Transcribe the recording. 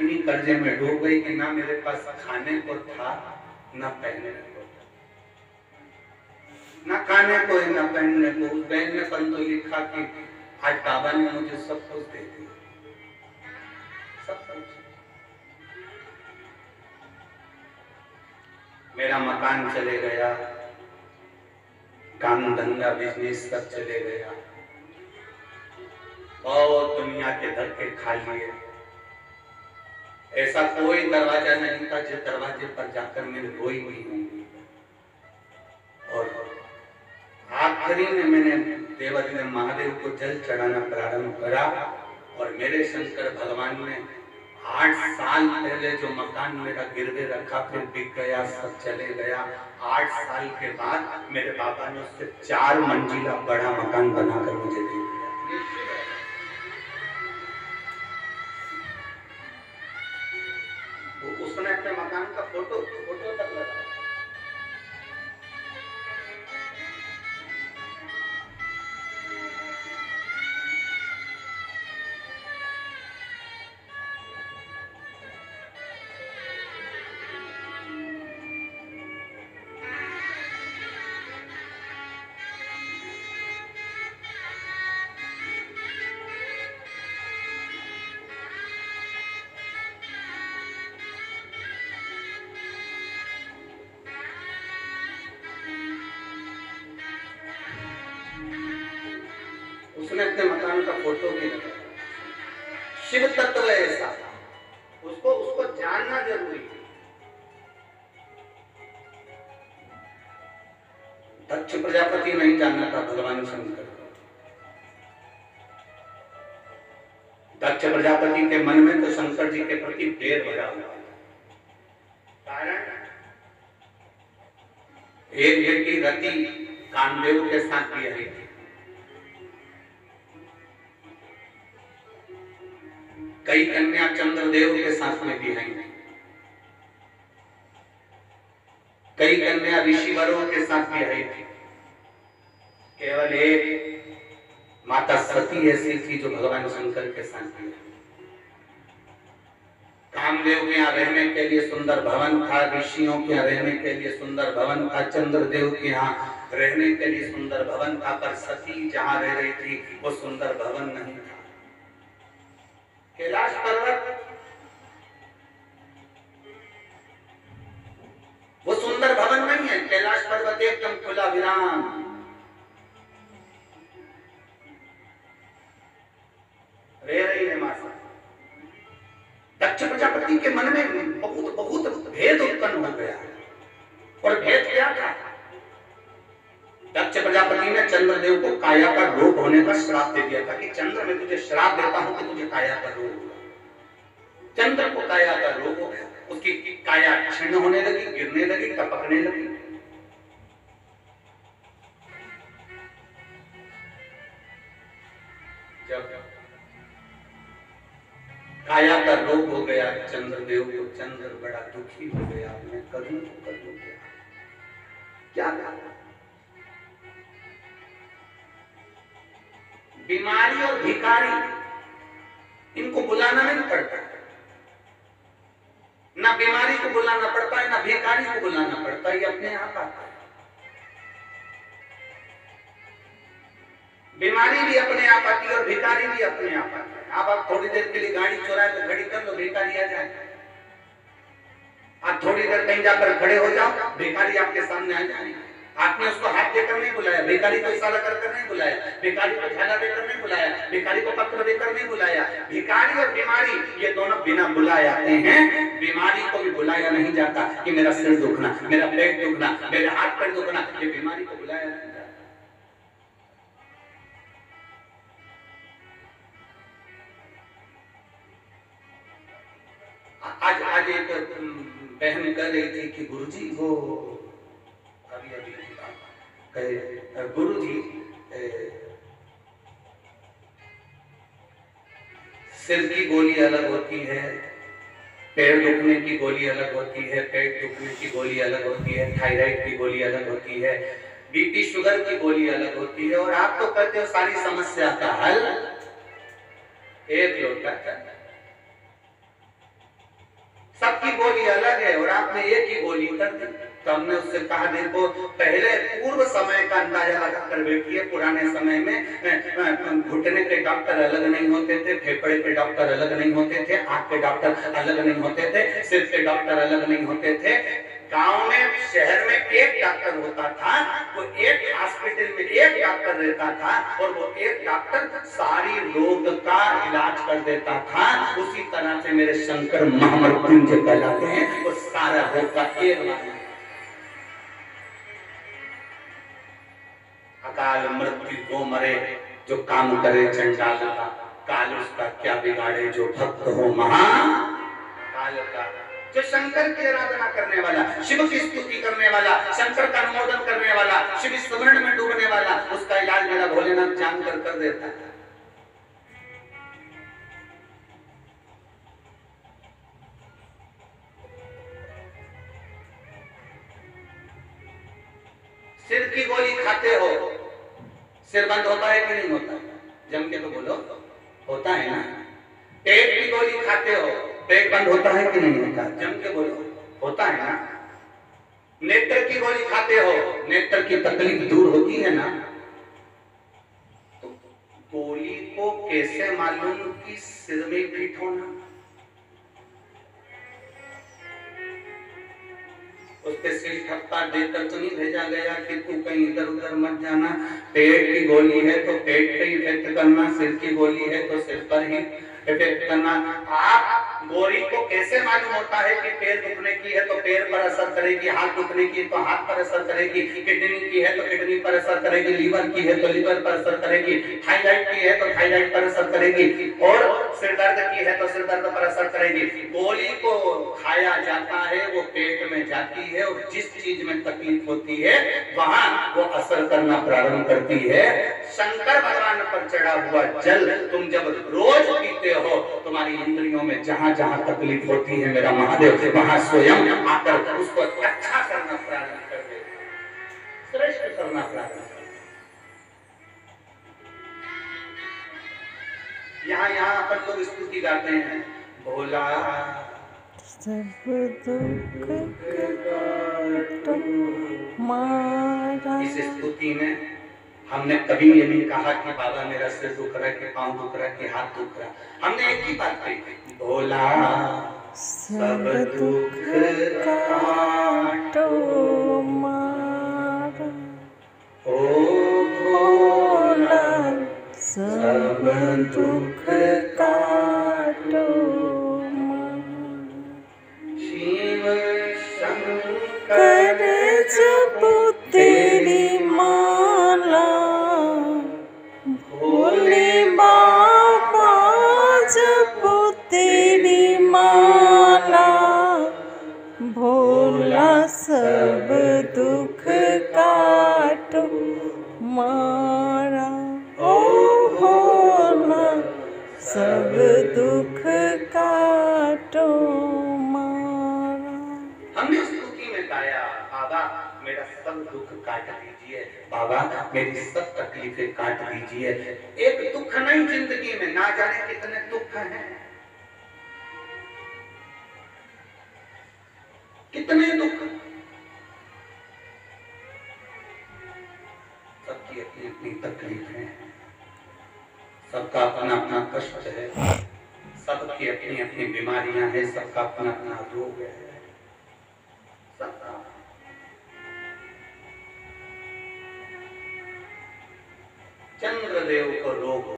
इतनी कर्जे में डूब गई कि ना मेरे पास खाने को था ना पहनने को, ना खाने को ना पहनने को। उस बहन ने पन तो लिखा कि आज बाबा ने मुझे सब कुछ दे दिया, सब कुछ। मेरा मकान चले गया, काम धंधा बिजनेस सब चले गया, बहुत दुनिया के धक्के खा लिए। ऐसा कोई दरवाजा नहीं था जिस दरवाजे पर जाकर मैंने रोई नहीं होंगी। और आखिरी में मैंने देवादिदेव महादेव को जल चढ़ाना प्रारंभ करा और मेरे शंकर भगवान ने 8 साल पहले जो मकान मेरा गिरवे रखा फिर बिक गया, सब चले गया। 8 साल के बाद मेरे बाबा ने उससे 4 मंजिला बड़ा मकान बनाकर मुझे दे दिया। उसने अपने मकान का फोटो तक लगा। उसने अपने मकान का फोटो भी लगाया। शिव तत्व ऐसा, उसको जानना जरूरी है। दक्ष प्रजापति नहीं जानना था भगवान शंकर को। दक्ष प्रजापति के मन में तो शंकर जी के प्रति बैर भरा हुआ। कारण एक बेटी रति कामदेव के साथ भी रही थी, कई कन्या चंद्रदेव के साथ में भी आई, कई कन्या ऋषिवरों के साथ भी आई थी। केवल एक माता सती ऐसी थी जो भगवान शंकर के साथ भी आई। कामदेव के यहाँ रहने के लिए सुंदर भवन था, ऋषियों के यहाँ रहने के लिए सुंदर भवन था, चंद्रदेव के यहाँ रहने के लिए सुंदर भवन था, पर सती जहाँ रह रही थी वो सुंदर भवन नहीं था। कैलाश पर्वत वो सुंदर भवन नहीं है। कैलाश पर्वत एकदम खुला विराम। रह रही है माता। दक्ष प्रजापति के मन में बहुत भेद उत्पन्न हो गया। और भेद क्या था? दक्ष प्रजापति ने चंद्रदेव को काया का रोग होने का श्राप दे दिया था कि चंद्र मैं तुझे श्राप देता हूं कि तुझे काया का रोग होगा। चंद्र को काया का रोग हो गया, उसकी काया क्षीण होने लगी, गिरने लगी, टपकने लगी। जब काया का रोग हो गया चंद्रदेव को, चंद्र बड़ा दुखी हो गया। मैं करूं क्या करूं? बीमारी और भिखारी इनको बुलाना नहीं पड़ता, ना बीमारी को बुलाना पड़ता है ना भिखारी को बुलाना पड़ता है, ये अपने आप आता है। बीमारी भी अपने आप आती है और भिखारी भी अपने आप आता है। आप थोड़ी देर के लिए गाड़ी चुराए तो घड़ी कर लो, भिखारी आ जाए। आप थोड़ी देर कहीं जाकर खड़े हो जाओ, भिखारी आपके सामने आ जाए। आपने उसको हाथ देकर नहीं बुलाया, भिखारी को इशारा कर नहीं बुलाया, भिखारी को झाला देकर नहीं बुलाया, भिखारी को पत्र देकर नहीं बुलाया। भिखारी और बीमारी ये दोनों बिना बुलाए आते हैं। बीमारी को भी बुलाया नहीं जाता कि मेरा सिर दुखना, मेरा पेट दुखना, मेरे हाथ पैर दुखना, ये बीमारी को बुलाया नहीं जाता। आज एक बहन कह रही थी कि गुरुजी वो अभी गुरुजी सिर की गोली अलग होती है, पैर दुखने की गोली अलग होती है, पेट दुखने की गोली अलग होती है, थायराइड की गोली अलग होती है, बीपी शुगर की गोली अलग होती है, और आप तो कहते हो सारी समस्या का हल एक लोटा चाय। गोली अलग है और आपने एक ही गोली कर दी। तो हमने उससे कहा देखो पहले पूर्व समय का अंदाजा लगा कर बैठिए। पुराने समय में घुटने के डॉक्टर अलग नहीं होते थे, फेफड़े के डॉक्टर अलग नहीं होते थे, आंख के डॉक्टर अलग नहीं होते थे, सिर के डॉक्टर अलग नहीं होते थे। गांव में शहर में एक डॉक्टर होता था, वो एक हॉस्पिटल में एक डॉक्टर रहता था और वो एक डॉक्टर सारी रोग का इलाज कर देता था। उसी तरह से मेरे शंकर महामृत्युंजय जो कहलाते हैं वो सारा रोग का एक अकाल मृत्यु को मरे जो काम करे चंडाल का, काल उसका क्या बिगाड़े जो भक्त हो महाकाल का। जो शंकर की आराधना करने वाला, शिव की स्तुति करने वाला, शंकर का अनुमोदन करने वाला, शिव स्मरण में डूबने वाला, उसका इलाज मेरा भोलेनाथ जानकर कर देता है। सिर की गोली खाते हो, सिर बंद होता है कि नहीं होता? जम के तो बोलो, होता है ना। पेट की गोली खाते हो, पेट बंद होता है कि नहीं होता? जम के बोलो, होता है ना। नेत्र की गोली खाते हो, नेत्र की तकलीफ दूर होती है ना। तो गोली को कैसे मालूम कि सिर में फिट होना? उस पे सिल ठप्पा देकर तो नहीं भेजा गया कि तू कहीं इधर उधर मत जाना। पेट की गोली है तो पेट पे इफेक्ट करना, सिर की गोली है तो सिर पर ही इफेक्ट करना। आप गोली को कैसे मालूम होता है कि पैर दुखने की है तो पैर पर असर करेगी, हाथ दुखने की है तो हाथ पर असर करेगी, किडनी की है तो किडनी पर असर करेगी, लीवर की है तो लीवर पर असर करेगी, थायराइड की है तो थायराइड पर असर करेगी, और सिर दर्द की है तो सिर दर्द पर असर करेगी। गोली को खाया जाता है, वो पेट में जाती है और जिस चीज में तकलीफ होती है वहां वो असर करना प्रारंभ करती है। शंकर भगवान पर चढ़ा हुआ जल तुम जब रोज पीते हो, तुम्हारी इंद्रियों में जहां जहां तकलीफ होती है मेरा महादेव वहां स्वयं आकर उसको अच्छा करना प्रारंभ कर दे, श्रेष्ठ करना प्रारंभ कर। यहाँ अपन लोग स्तुति गाते हैं, भोला सब दुख मारा। इस स्तुति में हमने कभी ये नहीं कहा कि बाबा मेरा सिर दुख रहा है, कि पांव दुख रहा है, कि हाथ दुख रहा है। हमने एक ही बात कही, भोला सब दुख काटो मारा। ओ भोला सब दुख काटो शिव शंकर कर जपो तेरी माला, भोले बाबा जपो तेरी माला। भोला सब दुख काटो मारा। ओ भोला सब दुख काटो मारा। हमने स्तुति में गाया, बाबा मेरा सब दुख काट दीजिए, बाबा मेरी सब तकलीफें काट दीजिए। एक दुख नहीं जिंदगी में, ना जाने कितने दुख हैं, कितने दुख। सबकी अपनी अपनी तकलीफ है, सबका अपना अपना कष्ट है, सबकी अपनी अपनी बीमारियां हैं, सबका अपना अपना रोग है, सबका। चंद्रदेव को रोग